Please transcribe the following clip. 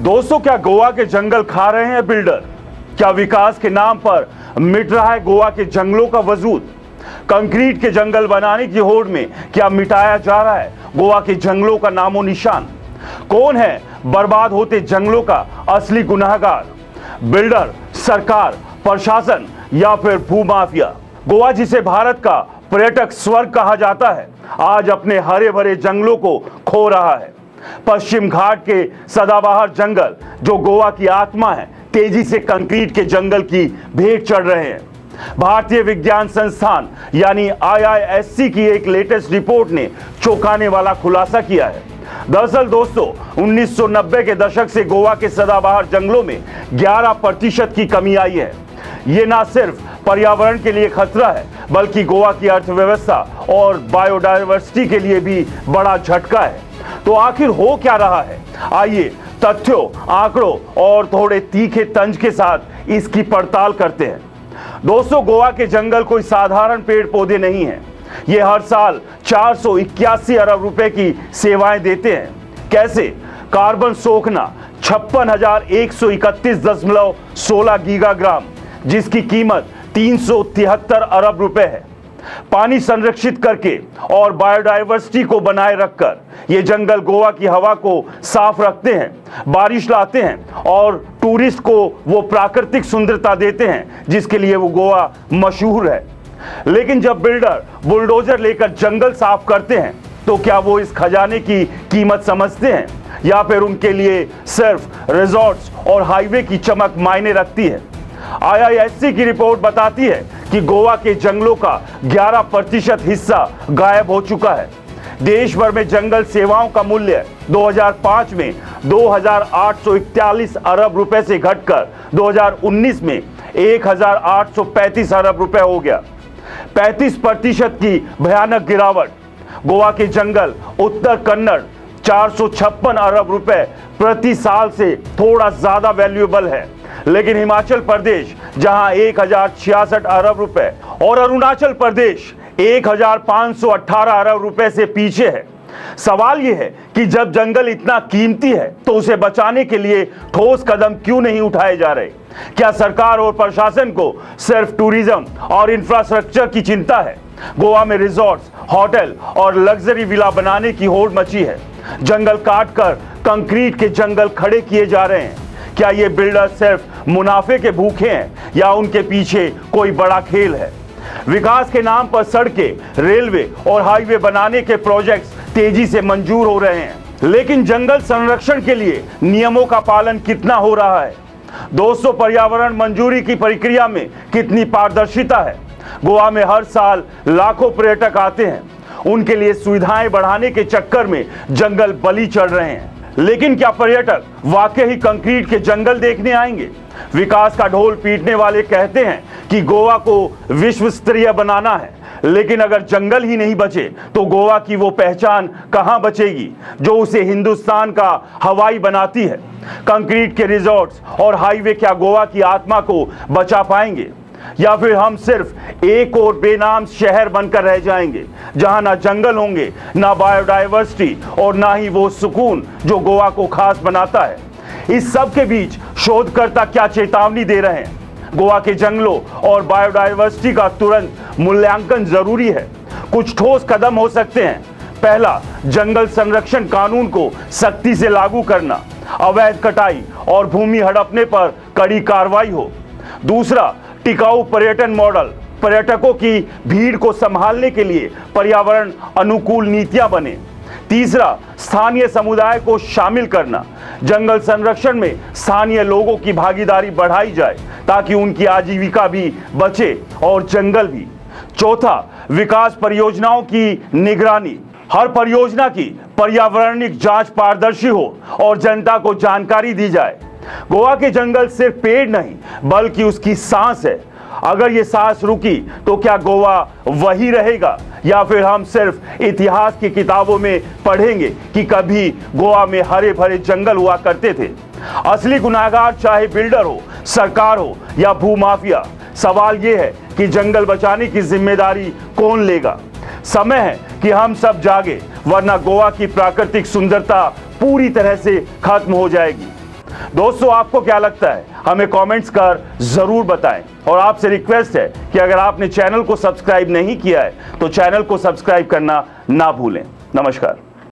दोस्तों, क्या गोवा के जंगल खा रहे हैं बिल्डर? क्या विकास के नाम पर मिट रहा है गोवा के जंगलों का वजूद? कंक्रीट के जंगल बनाने की होड़ में क्या मिटाया जा रहा है गोवा के जंगलों का नामो निशान? कौन है बर्बाद होते जंगलों का असली गुनाहगार? बिल्डर, सरकार, प्रशासन या फिर भूमाफिया? गोवा, जिसे भारत का पर्यटक स्वर्ग कहा जाता है, आज अपने हरे भरे जंगलों को खो रहा है। पश्चिम घाट के सदाबहार जंगल, जो गोवा की आत्मा है, तेजी से कंक्रीट के जंगल की भेंट चढ़ रहे हैं। भारतीय विज्ञान संस्थान यानी IISc की एक लेटेस्ट रिपोर्ट ने चौंकाने वाला खुलासा किया है। दरअसल दोस्तों, 1990 के दशक से गोवा के सदाबहार जंगलों में 11% की कमी आई है। ये ना सिर्फ पर्यावरण के लिए खतरा है, बल्कि गोवा की अर्थव्यवस्था और बायोडायवर्सिटी के लिए भी बड़ा झटका है। तो आखिर हो क्या रहा है? आइए तथ्यों, आंकड़ों और थोड़े तीखे तंज के साथ इसकी पड़ताल करते हैं। दोस्तों, गोवा के जंगल कोई साधारण पेड़ पौधे नहीं हैं। ये हर साल 481 अरब रुपए की सेवाएं देते हैं। कैसे? कार्बन सोखना 56,131.16 गीगाग्राम, जिसकी कीमत 373 अरब रुपए है। पानी संरक्षित करके और बायोडायवर्सिटी को बनाए रखकर ये जंगल गोवा की हवा को साफ रखते हैं, बारिश लाते हैं और टूरिस्ट को वो प्राकृतिक सुंदरता देते हैं जिसके लिए वो गोवा मशहूर है। लेकिन जब बिल्डर बुलडोजर लेकर जंगल साफ करते हैं, तो क्या वो इस खजाने की कीमत समझते हैं या फिर उनके लिए सिर्फ रिजॉर्ट्स और हाईवे की चमक मायने रखती है? IISc की रिपोर्ट बताती है कि गोवा के जंगलों का 11% हिस्सा गायब हो चुका है। देश भर में जंगल सेवाओं का मूल्य 2005 में 2,841 अरब रुपए से घटकर 2019 में 1,835 अरब रुपए हो गया। 35% की भयानक गिरावट। गोवा के जंगल उत्तर कन्नड़ 456 अरब रुपए प्रति साल से थोड़ा ज्यादा वैल्यूएबल है, लेकिन हिमाचल प्रदेश जहां 1,066 अरब रुपए और अरुणाचल प्रदेश 1,518 अरब रुपए से पीछे है। सवाल यह है कि जब जंगल इतना कीमती है, तो उसे बचाने के लिए ठोस कदम क्यों नहीं उठाए जा रहे? क्या सरकार और प्रशासन को सिर्फ टूरिज्म और इंफ्रास्ट्रक्चर की चिंता है? गोवा में रिजॉर्ट्स, होटल और लग्जरी विला बनाने की होड़ मची है। जंगल काटकर कंक्रीट के जंगल खड़े किए जा रहे हैं। क्या ये बिल्डर सिर्फ मुनाफे के भूखे हैं या उनके पीछे कोई बड़ा खेल है? विकास के नाम पर सड़कें, रेलवे और हाईवे बनाने के प्रोजेक्ट्स तेजी से मंजूर हो रहे हैं, लेकिन जंगल संरक्षण के लिए नियमों का पालन कितना हो रहा है? दोस्तों, पर्यावरण मंजूरी की प्रक्रिया में कितनी पारदर्शिता है? गोवा में हर साल लाखों पर्यटक आते हैं। उनके लिए सुविधाएं बढ़ाने के चक्कर में जंगल बलि चढ़ रहे हैं। लेकिन क्या पर्यटक वाकई ही कंक्रीट के जंगल देखने आएंगे? विकास का ढोल पीटने वाले कहते हैं कि गोवा को विश्व स्तरीय बनाना है, लेकिन अगर जंगल ही नहीं बचे तो गोवा की वो पहचान कहां बचेगी जो उसे हिंदुस्तान का हवाई बनाती है? कंक्रीट के रिजॉर्ट्स और हाईवे क्या गोवा की आत्मा को बचा पाएंगे, या फिर हम सिर्फ एक और बेनाम शहर बनकर रह जाएंगे जहां ना जंगल होंगे, ना बायोडायवर्सिटी और ना ही वो सुकून जो गोवा को खास बनाता है? इस सब के बीच शोधकर्ता क्या चेतावनी दे रहे हैं? गोवा के जंगलों और बायोडायवर्सिटी का तुरंत मूल्यांकन जरूरी है। कुछ ठोस कदम हो सकते हैं। पहला, जंगल संरक्षण कानून को सख्ती से लागू करना, अवैध कटाई और भूमि हड़पने पर कड़ी कार्रवाई हो। दूसरा, टिकाऊ पर्यटन मॉडल, पर्यटकों की भीड़ को संभालने के लिए पर्यावरण अनुकूल नीतियां बने। तीसरा, स्थानीय समुदाय को शामिल करना, जंगल संरक्षण में स्थानीय लोगों की भागीदारी बढ़ाई जाए ताकि उनकी आजीविका भी बचे और जंगल भी। चौथा, विकास परियोजनाओं की निगरानी, हर परियोजना की पर्यावरणिक जांच पारदर्शी हो और जनता को जानकारी दी जाए। गोवा के जंगल सिर्फ पेड़ नहीं बल्कि उसकी सांस है। अगर ये सांस रुकी तो क्या गोवा वही रहेगा, या फिर हम सिर्फ इतिहास की किताबों में पढ़ेंगे कि कभी गोवा में हरे भरे जंगल हुआ करते थे? असली गुनाहगार चाहे बिल्डर हो, सरकार हो या भूमाफिया, सवाल ये है कि जंगल बचाने की जिम्मेदारी कौन लेगा? समय है कि हम सब जागे, वरना गोवा की प्राकृतिक सुंदरता पूरी तरह से खत्म हो जाएगी। दोस्तों, आपको क्या लगता है हमें कमेंट्स कर जरूर बताएं। और आपसे रिक्वेस्ट है कि अगर आपने चैनल को सब्सक्राइब नहीं किया है तो चैनल को सब्सक्राइब करना ना भूलें। नमस्कार।